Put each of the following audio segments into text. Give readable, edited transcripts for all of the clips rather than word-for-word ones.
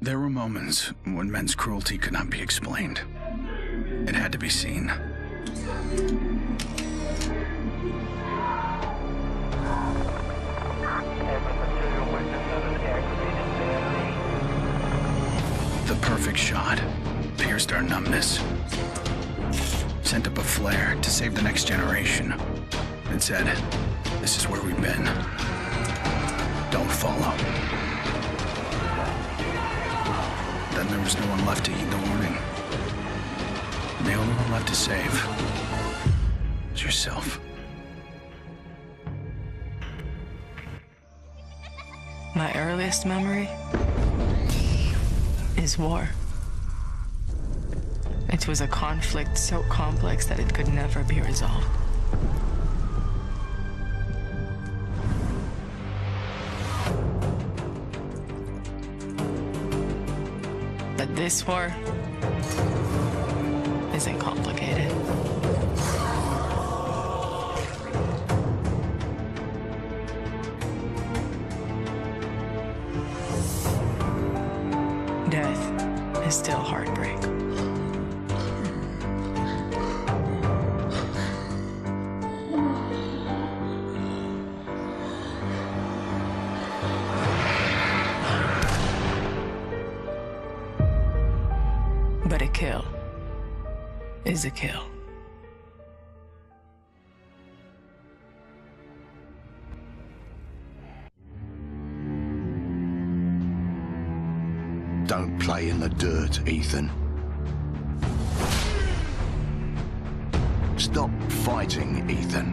There were moments when men's cruelty could not be explained. It had to be seen. The perfect shot pierced our numbness, sent up a flare to save the next generation. It said, "This is where we've been. Don't follow." Then there was no one left to heed the warning. The only one left to save was yourself. My earliest memory is war. It was a conflict so complex that it could never be resolved. But this war isn't complicated. Death is still heartbreak. But a kill is a kill. Don't play in the dirt, Ethan. Stop fighting, Ethan.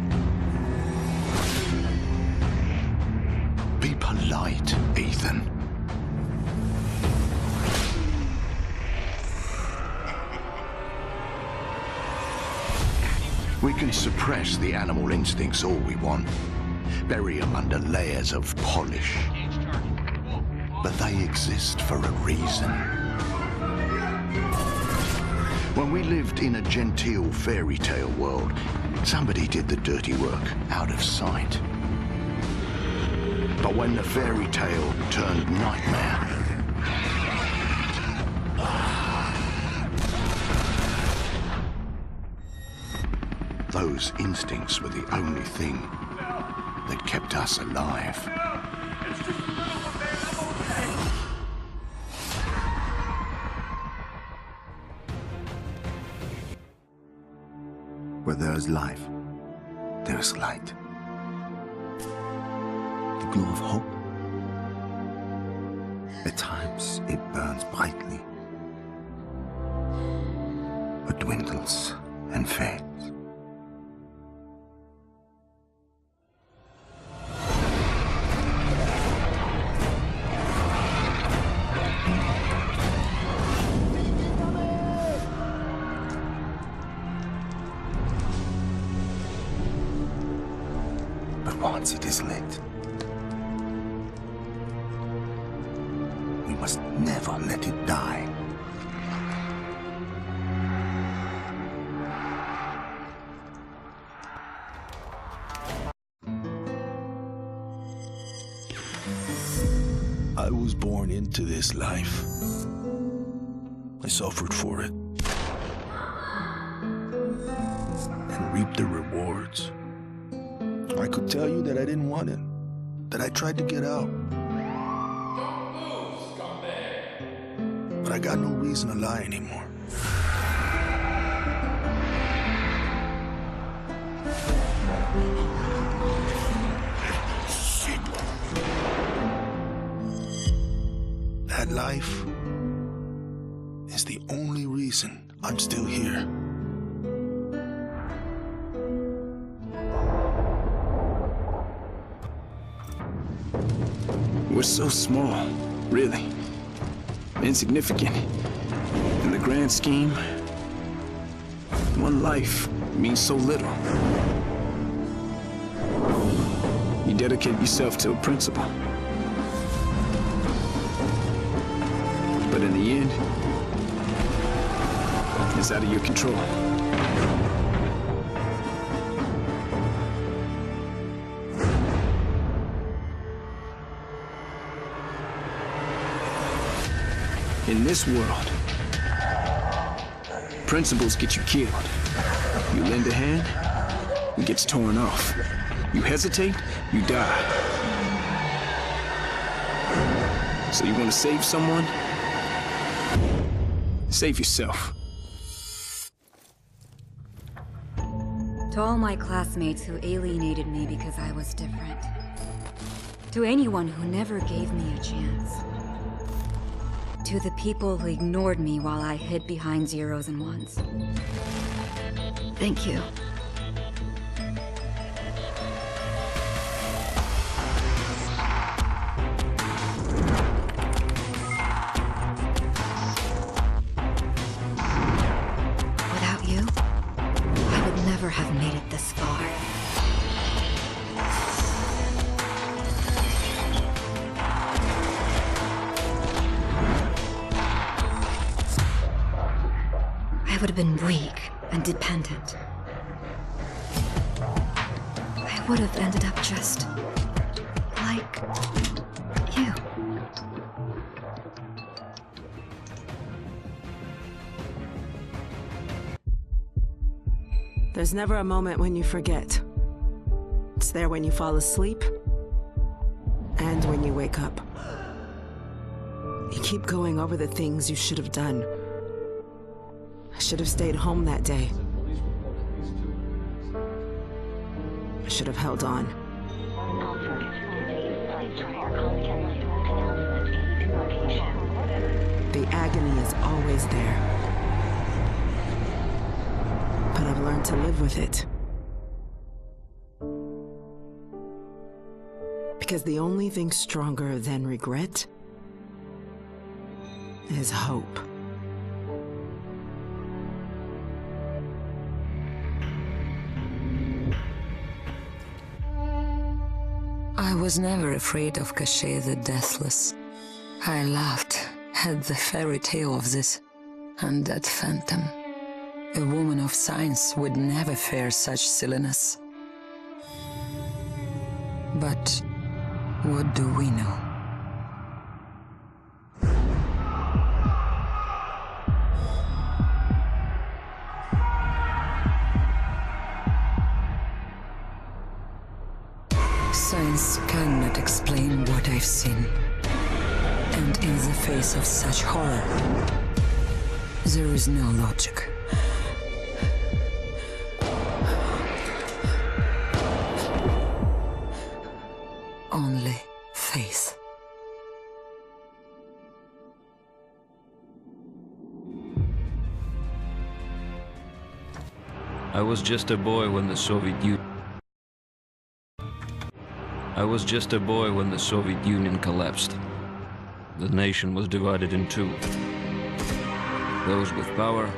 Be polite, Ethan. We can suppress the animal instincts all we want, bury them under layers of polish. But they exist for a reason. When we lived in a genteel fairy tale world, somebody did the dirty work out of sight. But when the fairy tale turned nightmare, those instincts were the only thing that kept us alive. Where there is life, there is light. The glow of hope. At times, it burns brightly, but dwindles and fades. Once it is lit, we must never let it die. I was born into this life. I suffered for it and reaped the rewards. I could tell you that I didn't want it, that I tried to get out. But I got no reason to lie anymore. That life is the only reason I'm still here. We're so small, really. Insignificant. In the grand scheme, one life means so little. You dedicate yourself to a principle. But in the end, it's out of your control. In this world, principles get you killed. You lend a hand, it gets torn off. You hesitate, you die. So you want to save someone? Save yourself. To all my classmates who alienated me because I was different. To anyone who never gave me a chance. To the people who ignored me while I hid behind zeros and ones. Thank you. Without you, I would never have made it this far. I would have been weak and dependent. I would have ended up just like you. There's never a moment when you forget. It's there when you fall asleep and when you wake up. You keep going over the things you should have done. I should have stayed home that day. I should have held on. The agony is always there. But I've learned to live with it. Because the only thing stronger than regret is hope. I was never afraid of Cachet the Deathless. I laughed at the fairy tale of this undead phantom. A woman of science would never fear such silliness. But what do we know? Science cannot explain what I've seen. And in the face of such horror, there is no logic. Only faith. I was just a boy when the Soviet Union collapsed. The nation was divided in two. Those with power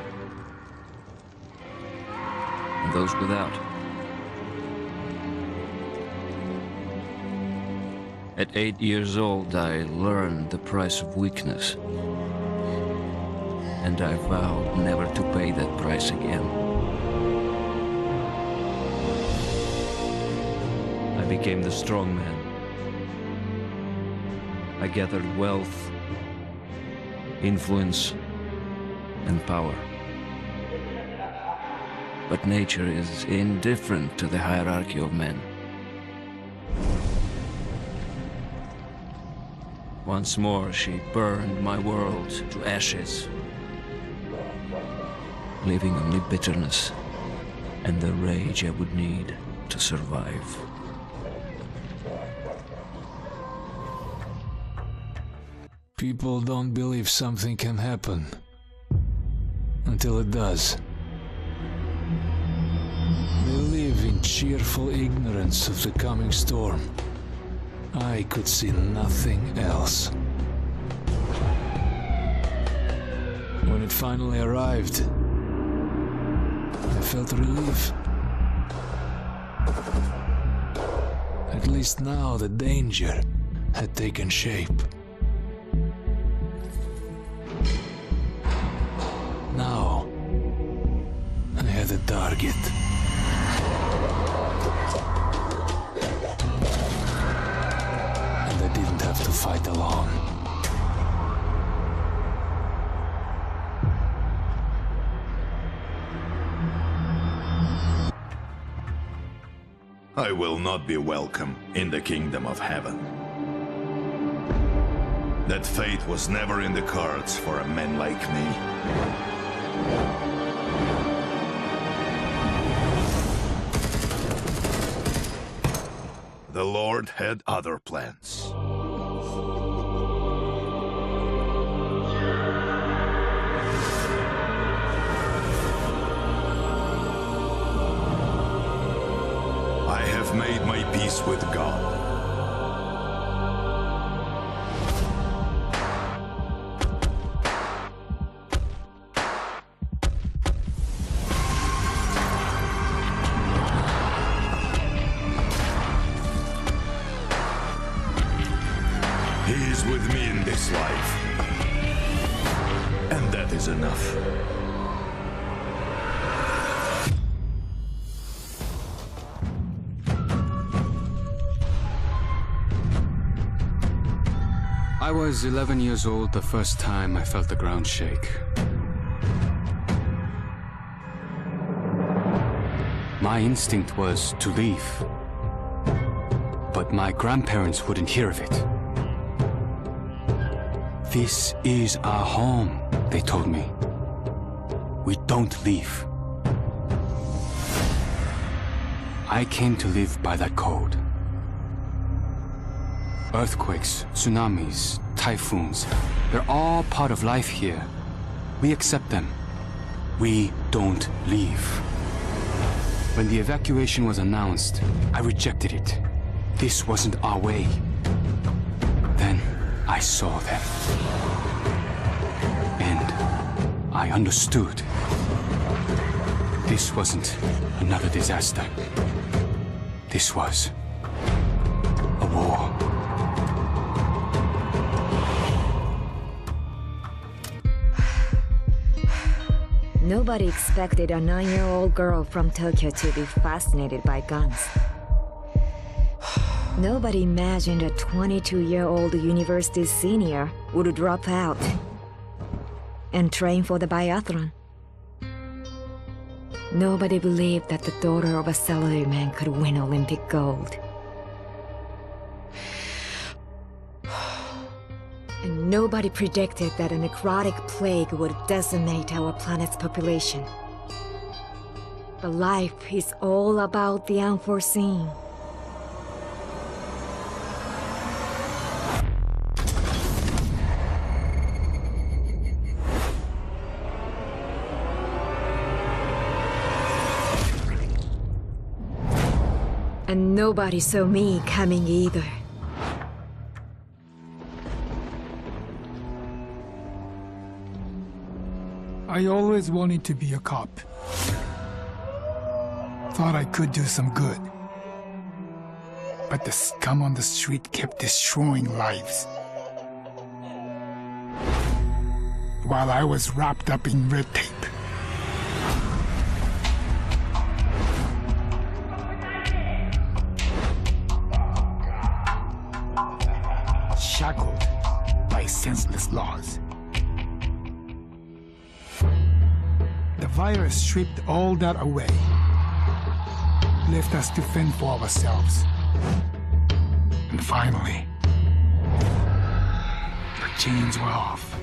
and those without. At 8 years old, I learned the price of weakness. And I vowed never to pay that price again. I became the strong man. I gathered wealth, influence, and power. But nature is indifferent to the hierarchy of men. Once more, she burned my world to ashes, leaving only bitterness and the rage I would need to survive. People don't believe something can happen until it does. They live in cheerful ignorance of the coming storm. I could see nothing else. When it finally arrived, I felt relief. At least now the danger had taken shape. Now, I had a target. And I didn't have to fight alone. I will not be welcome in the kingdom of heaven. That fate was never in the cards for a man like me. The Lord had other plans. I have made my peace with God. He is with me in this life. And that is enough. I was 11 years old the first time I felt the ground shake. My instinct was to leave. But my grandparents wouldn't hear of it. This is our home, they told me. We don't leave. I came to live by that code. Earthquakes, tsunamis, typhoons, they're all part of life here. We accept them. We don't leave. When the evacuation was announced, I rejected it. This wasn't our way. Then I saw them. And I understood. This wasn't another disaster. This was a war. Nobody expected a 9-year-old girl from Tokyo to be fascinated by guns. Nobody imagined a 22-year-old university senior would drop out and train for the biathlon. Nobody believed that the daughter of a salaryman could win Olympic gold. And nobody predicted that a necrotic plague would decimate our planet's population. But life is all about the unforeseen. And nobody saw me coming either. I always wanted to be a cop. Thought I could do some good. But the scum on the street kept destroying lives. While I was wrapped up in red tape. Shackled by senseless laws. The virus stripped all that away, left us to fend for ourselves. And finally, the chains were off.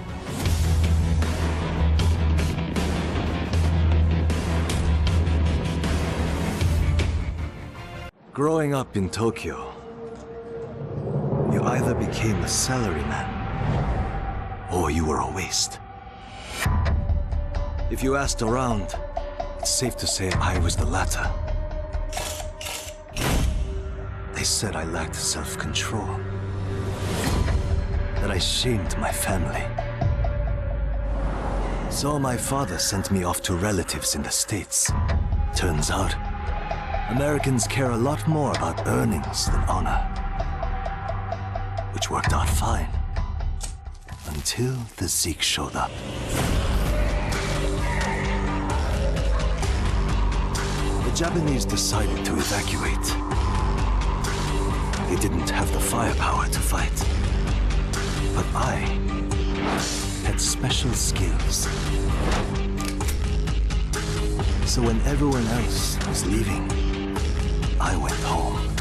Growing up in Tokyo, you either became a salaryman, or you were a waste. If you asked around, it's safe to say I was the latter. They said I lacked self-control, that I shamed my family. So my father sent me off to relatives in the States. Turns out, Americans care a lot more about earnings than honor. Which worked out fine, until the Zeke showed up. The Japanese decided to evacuate. They didn't have the firepower to fight. But I had special skills. So when everyone else was leaving, I went home.